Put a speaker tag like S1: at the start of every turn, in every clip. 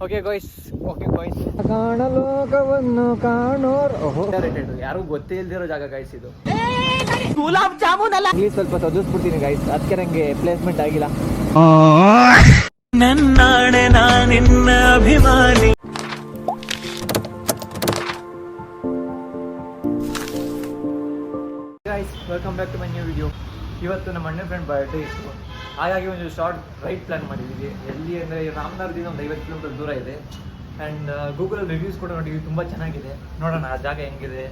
S1: Okay guys ಕಾಣಲೋಕವನ್ನು ಕಾಣೋರ್ ಯಾರು ಗೊತ್ತೇ ಇಲ್ದಿರೋ ಜಾಗ ಗಾಯ್ಸ್ ಇದು. ಗುಲಾಬ್ ಜಾಮೂನ್ ಅಲ್ಲ, ಇಲ್ಲಿ ಸ್ವಲ್ಪ ಸದಿಸ್ಬಿಡ್ತೀನಿ ಗಾಯ್ಸ್, ಅದಕ್ಕೆ ನಂಗೆ ಪ್ಲೇಸ್ಮೆಂಟ್ ಆಗಿಲ್ಲ. ನನ್ನಾಣೆ ನಾನಿನ್ನ ಅಭಿಮಾನಿ. Guys welcome back to my new video. ಇವತ್ತು ನಮ್ಮ ಅಣ್ಣ ಫ್ರೆಂಡ್ ಬರ್ಡೇ ಇತ್ತು, ಹಾಗಾಗಿ ಒಂದು ಶಾರ್ಟ್ ರೈಡ್ ಪ್ಲಾನ್ ಮಾಡಿದ್ದೀವಿ. ಎಲ್ಲಿ ಅಂದರೆ ರಾಮನಗರದಿಂದ ಒಂದು 50 ಕಿಲೋಮೀಟರ್ ದೂರ ಇದೆ. ಆ್ಯಂಡ್ ಗೂಗಲಲ್ಲಿ ರಿವ್ಯೂಸ್ ಕೂಡ ನೋಡಿದ್ವಿ, ತುಂಬ ಚೆನ್ನಾಗಿದೆ. ನೋಡೋಣ ಆ ಜಾಗ ಹೆಂಗಿದೆ,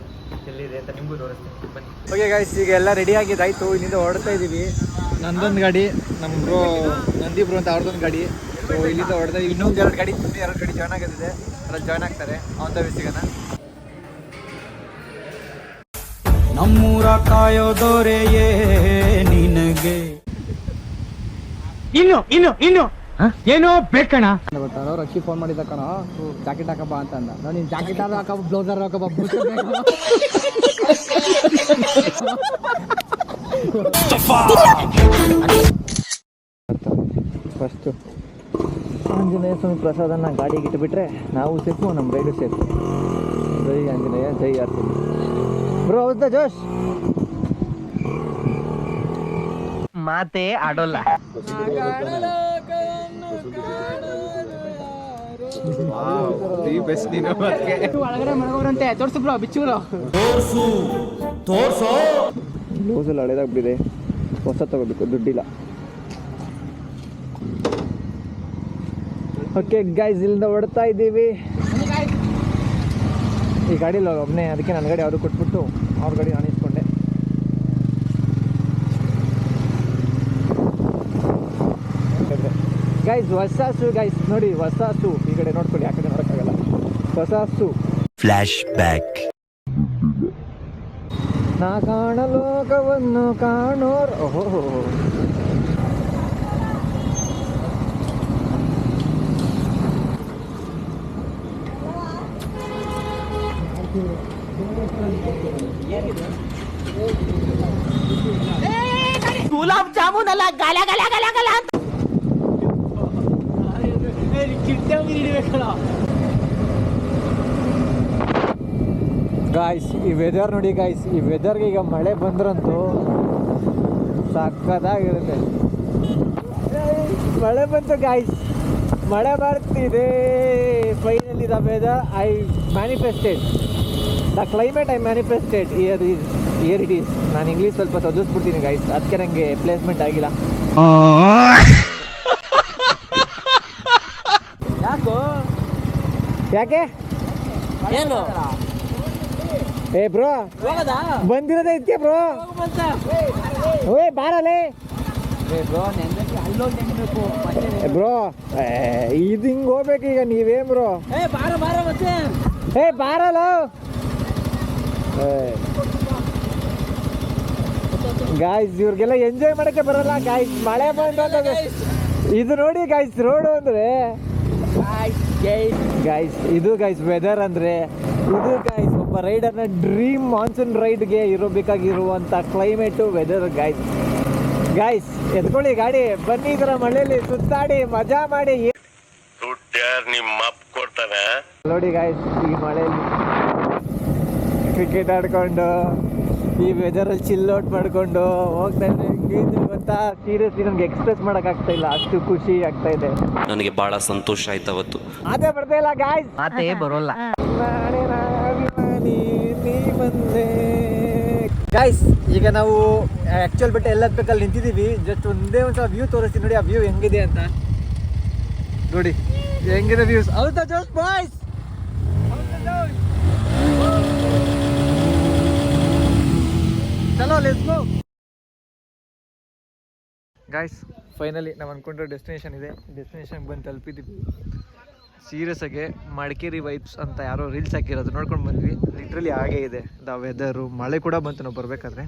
S1: ಎಲ್ಲಿದೆ ಅಂತ ನಿಮಗೂ ತೋರಿಸ್ತೀನಿ ಬನ್ನಿ. ಓಕೆ ಗಾಯ್ಸ್, ಈಗ ಎಲ್ಲ ರೆಡಿ ಆಗಿದ್ದಾಯಿತು, ಇಲ್ಲಿಂದ ಹೊರಡ್ತಾ ಇದ್ದೀವಿ. ನಂದೊಂದು ಗಾಡಿ, ನಮ್ಮ ಬ್ರೋ ನಂದಿ ಬ್ರೋ ಅಂತ ಅವ್ರದ್ದೊಂದು ಗಾಡಿ. ಸೊ ಇಲ್ಲಿಂದ ಹೊರಡ್ತಾ ಇನ್ನೊಂದು 2 ಗಾಡಿ ಜಾಯ್ನ್ ಆಗಿದೆ, ಅದ್ರಲ್ಲಿ ಜಾಯ್ನ್ ಆಗ್ತಾರೆ. ಆನ್ ದ ವೇ ಸಿಗೋಣ. ನಮ್ಮೂರ ಕಾಯೋದೋರೆಯೇ ನಿನಗೆ ಇನ್ನು ಏನೋ ಬೇಕಣ ಗೊತ್ತಾರ. ಅಕ್ಕಿ ಫೋನ್ ಮಾಡಿದ್ದ ಕಣ, ಜಾಕೆಟ್ ಹಾಕಪ್ಪ ಅಂತ ಅಂದ. ನಾನು ನೀನು ಜಾಕೆಟ್ ಆದ್ರೂ ಹಾಕಪ್ಪ, ಬ್ಲೌಸರ್ ಹಾಕಪ್ಪ, ಫಸ್ಟು ಆಂಜನೇಯ ಸ್ವಾಮಿ ಪ್ರಸಾದನ ಗಾಡಿಗೆ ಇಟ್ಟುಬಿಟ್ರೆ ನಾವು ಸೇಫು, ನಮ್ಮ ರೈಡು ಸೇಫು. ಜೈ ಆಂಜನೇಯ, ಜೈ ಆರ್ತಿ ಬ್ರೋ. ಹೌದಾ ಜೋಶ್? ಮಾತೇ ಆಡೋಲ್ಲ. ಒಳಗಡೆ ಮಡಗೋರಂತೆ ತೋರ್ಸು ಬ್ರೋ, ಬಿಚ್ಚೂರು ತೋರ್ಸು. ಲೂಸಲ್ಲಿ ಹಳೇದಾಗ್ಬಿಟ್ಟಿದೆ, ಹೊಸ ತಗೋಬೇಕು, ದುಡ್ಡಿಲ್ಲ. ಓಕೆ ಗೈಸ್, ಇಲ್ಲಿಂದ ಹೊಡ್ತಾ ಇದ್ದೀವಿ. ಈ ಗಾಡಿಲಿ ಒಬ್ಬನೇ, ಅದಕ್ಕೆ ನನ್ನ ಗಾಡಿ ಅವ್ರಿಗೆ ಕೊಟ್ಬಿಟ್ಟು ಅವ್ರ ಗಾಡಿ ನಾನು ಇಸ್ಕೊಂಡೆ. ಗೈಸ್ ಹೊಸ ಸು ಗೈಸ್ ನೋಡಿ, ಹೊಸ ಸು ಈ ಕಡೆ ನೋಡ್ಕೊಳ್ಳಿ, ಆ ಕಡೆ ನೋಡೋಕ್ಕಾಗಲ್ಲ. ಹೊಸ ಸು ಫ್ಲಾಶ್ ಬ್ಯಾಕ್. ನಾ ಕಾಣಲೋಕವನ್ನು ಕಾಣೋರ್. ಓಹೋ ಗುಲಾಬ್ ಜಾಮೂನ್ ಅಲ್ಲ, ಗಲ ಗಲ ಗಲ ಗಲ ಅಂತ ಗಾಯ್ಸ್. ಈ ವೆದರ್ ನೋಡಿ ಗಾಯ್ಸ್, ಈ ವೆದರ್ಗೆ ಈಗ ಮಳೆ ಬಂದ್ರಂತೂ ಸಕ್ಕತ್ತಾಗಿರುತ್ತೆ. ಮಳೆ ಬಂತು ಗಾಯ್ಸ್, ಮಳೆ ಬರ್ತಿದೆ. Finally the whether I manifested, the climate I manifested, here it is. ನಾನು ಇಂಗ್ಲೀಷ್ ಸ್ವಲ್ಪ ಸದಿಸ್ಬಿಡ್ತೀನಿ ಗಾಯ್ಸ್, ಅದಕ್ಕೆ ನನಗೆ ಪ್ಲೇಸ್ಮೆಂಟ್ ಆಗಿಲ್ಲ. ಯಾಕೆ ಏನು ಏ ಬ್ರೋ ಬಂದಿರೋದೇ ಇದಕ್ಕೆ ಬ್ರೋ. ಓಯ್ ಬಾರಲೇ ಬ್ರೋ, ಇದು ಹಿಂಗೆ ಹೋಗ್ಬೇಕು ಈಗ. ನೀವೇನ್ ಬ್ರೋ, ಏ ಬಾರಲ್ಲ. ಗಾಯ್ಸ್ ಇವ್ರಿಗೆಲ್ಲ ಎಂಜಾಯ್ ಮಾಡಕ್ಕೆ ಬರಲ್ಲ ಗಾಯ್ಸ್, ಮಳೆ ಬಂದ. ಇದು ನೋಡಿ ಗಾಯ್ಸ್, ರೋಡು ಅಂದ್ರೆ ಗಾಯ್ಸ್, ಇದು ಗಾಯ್ಸ್ ವೆದರ್ ಅಂದ್ರೆ ಇದು ಗಾಯ್ಸ್. ಒಬ್ಬ ರೈಡರ್ನ ಡ್ರೀಮ್ ಮಾನ್ಸೂನ್ ರೈಡ್ಗೆ ಇರಬೇಕಾಗಿರುವಂಥ ಕ್ಲೈಮೇಟು, ವೆದರ್ ಗಾಯ್ಸ್. ಗಾಯ್ಸ್ ಎತ್ಕೊಳ್ಳಿ ಗಾಡಿ, ಬನ್ನಿ ಇದರ ಮಳೆಯಲ್ಲಿ ಸುತ್ತಾಡಿ ಮಜಾ ಮಾಡಿ. ನೋಡಿ ಗಾಯ್ಸ್, ಈ ಮಳೆಯಲ್ಲಿ ಕ್ರಿಕೆಟ್ ಆಡ್ಕೊಂಡು ಈ ವೆದರಲ್ಲಿ ಚಿಲ್ ಔಟ್ ಮಾಡ್ಕೊಂಡು ಹೋಗ್ತಾ ಇದ್ದೆ. ಹೆಂಗಿದೆ ಗೊತ್ತಾ, ಸೀರಿಯಸ್ಲಿ ನನಗೆ ಎಕ್ಸ್ಪ್ರೆಸ್ ಮಾಡೋಕ್ಕಾಗ್ತಾ ಇಲ್ಲ, ಅಷ್ಟು ಖುಷಿ ಆಗ್ತಾ ಇದೆ.
S2: ನನಗೆ ಬಹಳ ಸಂತೋಷ ಆಯ್ತು ಅವತ್ತು.
S1: ಅದೇ ಬರ್ತಾ ಇಲ್ಲ ಗಾಯ್ಸ್, ಮಾತೇ ಬರೋಲ್ಲ. ಗಾಯ್ಸ್ ಈಗ ನಾವು ಆ್ಯಕ್ಚುಯಲ್ ಬಿಟ್ಟು ಎಲ್ಲ ಬೇಕಲ್ಲಿ ನಿಂತಿದ್ದೀವಿ. ಜಸ್ಟ್ ಒಂದೇ ಒಂದು ವ್ಯೂ ತೋರಿಸ್ತೀನಿ ನೋಡಿ, ಆ ವ್ಯೂ ಹೆಂಗಿದೆ ಅಂತ ನೋಡಿ. ಹೆಂಗಿದೆ ವ್ಯೂಸ್? ಹೌದಾ ಜೋಶ್ ಬಾಯ್ಸ್? ಚಲೋ ಲೆಟ್ಸ್ ಗೋ ಗಾಯ್ಸ್. ಫೈನಲಿ ನಾವು ಅಂದ್ಕೊಂಡಿರೋ ಡೆಸ್ಟಿನೇಷನ್ ಇದೆ, ಡೆಸ್ಟಿನೇಷನ್ಗೆ ಬಂದು ತಲುಪಿದ್ದೀವಿ. ಸೀರಿಯಸ್ ಆಗಿ ಮಡಿಕೇರಿ ವೈಬ್ಸ್ ಅಂತ ಯಾರೋ ರೀಲ್ಸ್ ಹಾಕಿರೋದು ನೋಡ್ಕೊಂಡು ಬಂದ್ವಿ. ಲಿಟ್ರಲಿ ಹಾಗೇ ಇದೆ ದ ವೆದರು. ಮಳೆ ಕೂಡ ಬಂತು ನಾವು ಬರಬೇಕಾದ್ರೆ.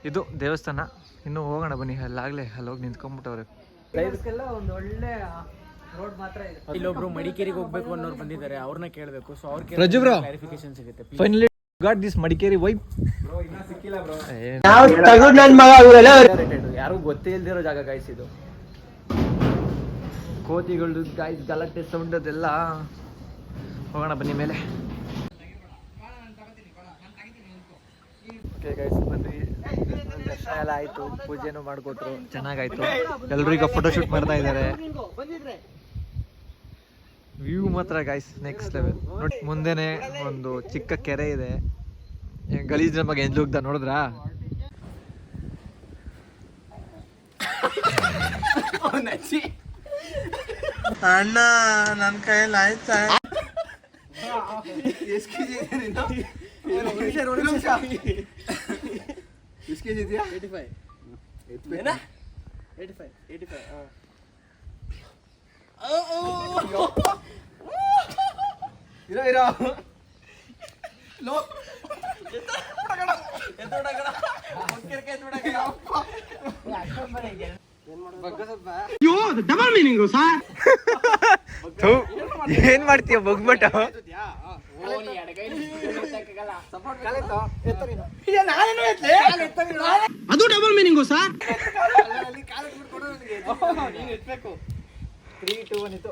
S1: ಇದು ದೇವಸ್ಥಾನ, ಇನ್ನೂ ಹೋಗೋಣ ಬನ್ನಿ. ಅಲ್ಲಾಗಲೇ ಅಲ್ಲಿ ಹೋಗಿ ನಿಂತ್ಕೊಂಡ್ಬಿಟ್ಟವ್ರೆ. ಒಂದು ಒಳ್ಳೆ ರೋಡ್ ಮಾತ್ರ ಇದೆ. ಇಲ್ಲೊಬ್ರು ಮಡಿಕೇರಿಗೆ ಹೋಗ್ಬೇಕು ಅನ್ನೋರು ಬಂದಿದ್ದಾರೆ, ಅವ್ರನ್ನ ಕೇಳಬೇಕು. ಸೊ ಅವ್ರ ಕ್ಲಾರಿಫಿಕೇಶನ್ ಸಿಗುತ್ತೆ. Finally got this Madikeri vibe. ಯಾರು ಗೊತ್ತೇ ಇಲ್ದಿರೋ ಜಾಗ ಗಾಯ್ಸ್ ಇದು. ಕೋತಿಗಳು ಗಾಯ್ಸ್ ಗಲಾಟೆ ಸೌಂಡ್ ಅದೆಲ್ಲ. ಹೋಗೋಣ ಬನ್ನಿ ಮೇಲೆ. ಓಕೆ ಗೈಸ್ ಬಂದ್ವಿ, ದರ್ಶನ ಎಲ್ಲ ಆಯಿತು, ಪೂಜೆನೂ ಮಾಡಿಕೊಟ್ರು, ಚೆನ್ನಾಗಾಯ್ತು. ಎಲ್ಲರೂ ಈಗ ಫೋಟೋಶೂಟ್ ಮಾಡ್ತಾ ಇದ್ದಾರೆ. ವ್ಯೂ ಮಾತ್ರ ಗಾಯ್ಸ್ ನೆಕ್ಸ್ಟ್ ಲೆವೆಲ್. ನೋಡಿ ಮುಂದೆನೆ ಒಂದು ಚಿಕ್ಕ ಕೆರೆ ಇದೆ, ಗಲೀಜ್ ಬಗ್ಗೆ ಎಲ್ಲಿ ಹೋಗ್ದ ನೋಡಿದ್ರಾ?
S3: ಅಣ್ಣ ನನ್ನ ಕೈಯಲ್ಲಿ ಆಯ್ತಾ? ಎಷ್ಟು ಕೆಜಿ ಇದೆಯಾ? 85. ಇರೋ ಡಬಲ್ ಮೀನಿಂಗು ಸಾರ್.
S1: ಏನ್ ಮಾಡ್ತೀಯ ಬಗ್ಬಿಟ್ಟ?
S3: ಅದು ಡಬಲ್ ಮೀನಿಂಗು ಸಾರ್.
S1: 3, 2, 1 ಇತ್ತು.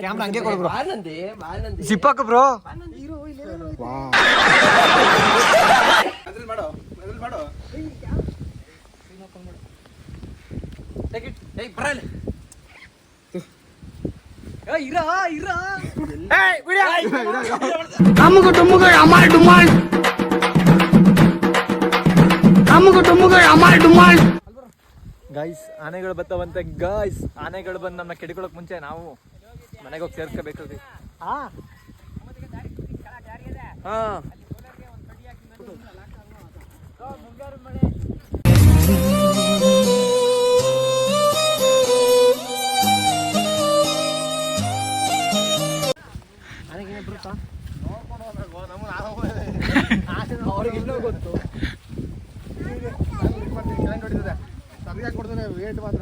S1: ಕ್ಯಾಮ್ರಾ ಹಂಗೆ ಕೊಡು ಬ್ರೋ. ಜಿಪ್ ಹಾಕು ಬ್ರೋ.
S3: ಮಾಡು
S1: ಗೈಸ್ ಆನೆಗಳು ಬರ್ತಾವಂತೆ ಗೈಸ್. ಆನೆಗಳು ಬಂದು ನಮ್ಮನ್ನ ಕೆಡ್ಕೊಳಕ್ ಮುಂಚೆ ನಾವು ಮನೆಗೆ ಹೋಗಿ ಸೇರ್ಕೋಬೇಕು.
S3: ಅವ್ರಿಗೆ ಇನ್ನೂ ಗೊತ್ತು. ಸರಿಯಾಗಿ ಕೊಡ್ತಾನೆ ವೇಟ್ ಮಾತ್ರ.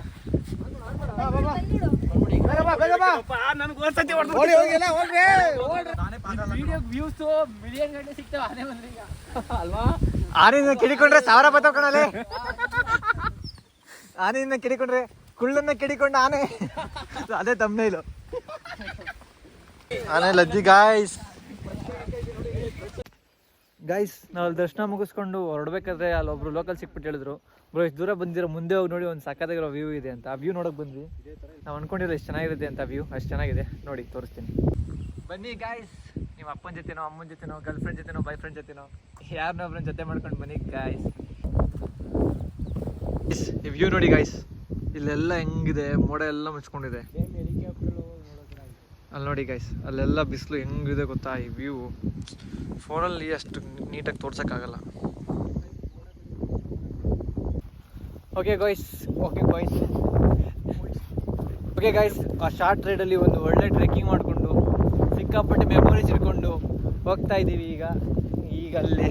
S1: ಆನೆಯಿಂದ ಕಿಡಿಕೊಂಡ್ರೆ 1000 ಬರ್ತಾವ ಕಣಲೆ. ಆನೆಯಿಂದ ಕಿಡಿಕೊಂಡ್ರೆ ಕುಳ್ಳನ್ನ ಕಿಡಿಕೊಂಡ ಆನೆ. ಅದೇ ತಮ್ಮನೇಲು. ಆನೆ ಲಜ್ಜಿ ಗಾಯ್ಸ್. ನಾವು ಅಲ್ಲಿ ದರ್ಶನ ಮುಗಿಸ್ಕೊಂಡು ಹೊರಡ್ಬೇಕಾದ್ರೆ ಅಲ್ಲೊಬ್ರು ಲೋಕಲ್ ಸಿಕ್ಬಿಟ್ಟು ಹೇಳಿದ್ರು, ಬ್ರೋ ಇಷ್ಟು ದೂರ ಬಂದಿರೋ ಮುಂದೆ ಹೋಗಿ ನೋಡಿ ಒಂದು ಸಕ್ಕತ್ತಾಗಿರೋ ವ್ಯೂ ಇದೆ ಅಂತ. ಆ ವ್ಯೂ ನೋಡಕ್ ಬಂದ್ವಿ. ನಾವು ಅನ್ಕೊಂಡಿರೋ ಎಷ್ಟು ಚೆನ್ನಾಗಿರುತ್ತೆ ಅಂತ. ವ್ಯೂ ಅಷ್ಟು ಚೆನ್ನಾಗಿದೆ, ನೋಡಿ ತೋರಿಸ್ತೀನಿ ಬನ್ನಿ ಗಾಯ್ಸ್. ನಿಮ್ಮ ಅಪ್ಪನ ಜೊತೆನೋ ಅಮ್ಮನ ಜೊತೆನೋ ಗರ್ಲ್ ಫ್ರೆಂಡ್ ಜೊತೆನೋ ಬಾಯ್ ಫ್ರೆಂಡ್ ಜೊತೆನೋ ಯಾರನ್ನೊಬ್ರನ್ನ ಜೊತೆ ಮಾಡ್ಕೊಂಡು ಬನ್ನಿ ಗಾಯ್ಸ್. ಈ ವ್ಯೂ ನೋಡಿ ಗಾಯ್ಸ್, ಇಲ್ಲೆಲ್ಲ ಹೆಂಗಿದೆ, ಮೋಡ ಎಲ್ಲ ಮುಚ್ಕೊಂಡಿದೆ. ಅಲ್ಲಿ ನೋಡಿ ಗೈಸ್, ಅಲ್ಲೆಲ್ಲ ಬಿಸಿಲು ಹೆಂಗಿದೆ ಗೊತ್ತಾ. ಈ ವ್ಯೂ ಫೋನಲ್ಲಿ ಅಷ್ಟು ನೀಟಾಗಿ ತೋರ್ಸೋಕ್ಕಾಗಲ್ಲ. ಓಕೆ ಗಾಯ್ಸ್ ಆ ಶಾರ್ಟ್ ರೈಡಲ್ಲಿ ಒಂದು ಒಳ್ಳೆ ಟ್ರೆಕ್ಕಿಂಗ್ ಮಾಡಿಕೊಂಡು ಸಿಕ್ಕಾಪಟ್ಟೆ ಮೆಮೊರೀಸ್ ಇಟ್ಕೊಂಡು ಹೋಗ್ತಾ ಇದ್ದೀವಿ. ಈಗ ಅಲ್ಲಿ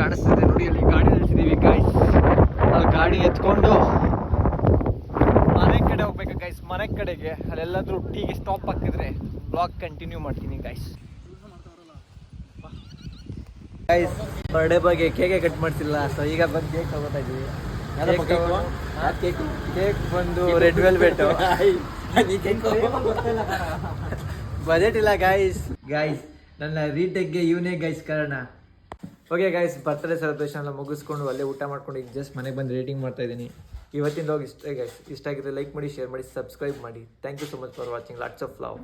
S1: ಕಾಣಿಸ್ತಿದೆ ನೋಡಿ, ಅಲ್ಲಿ ಗಾಡಿ ನಿಲ್ಸಿದ್ದೀವಿ ಗಾಯ್ಸ್. ಅಲ್ಲಿ ಗಾಡಿ ಎತ್ಕೊಂಡು ಮನೆ ಕಡೆ ಹೋಗ್ಬೇಕು ಗೈಸ್. ಮನೆ ಕಡೆಗೆ ಅಲ್ಲೆಲ್ಲಾದ್ರೂ ಟೀಗೆ ಸ್ಟಾಪ್ ಹಾಕಿದ್ರೆ ಬ್ಲಾಗ್ ಕಂಟಿನ್ಯೂ ಮಾಡ್ತೀನಿ ಗೈಸ್. ಬರ್ಡೇ ಬಗ್ಗೆ ಕೇಕೆ ಕಟ್ ಮಾಡ್ತಿಲ್ಲ, ಸೊ ಈಗ ಬಂದು ಕೇಕ್ ತಗೋತಾ ಇದ್ದೀವಿ. ಕೇಕ್ ಬಂದು ರೆಡ್ ವೆಲ್ವೆಟ್. ಬಜೆಟ್ ಇಲ್ಲ ಗೈಸ್. ನನ್ನ ರೀಟೆಕ್ಗೆ ಇವನೇ ಗೈಸ್ ಕಾರಣ. ಓಕೆ ಗೈಸ್, ಬರ್ತ್ಡೇ ಸೆಲೆಬ್ರೇಷನ್ ಎಲ್ಲ ಮುಗಿಸ್ಕೊಂಡು ಅಲ್ಲೇ ಊಟ ಮಾಡ್ಕೊಂಡು ಈಗ ಜಸ್ಟ್ ಮನೆಗೆ ಬಂದು ರೇಟಿಂಗ್ ಮಾಡ್ತಾ ಇದ್ದೀನಿ. ಇವತ್ತಿನ ಹೋಗಿ ಇಷ್ಟ ಆಗಿದ್ರೆ ಲೈಕ್ ಮಾಡಿ, ಶೇರ್ ಮಾಡಿ, ಸಬ್ಸ್ಕ್ರೈಬ್ ಮಾಡಿ. Thank you so much for watching. Lots of love.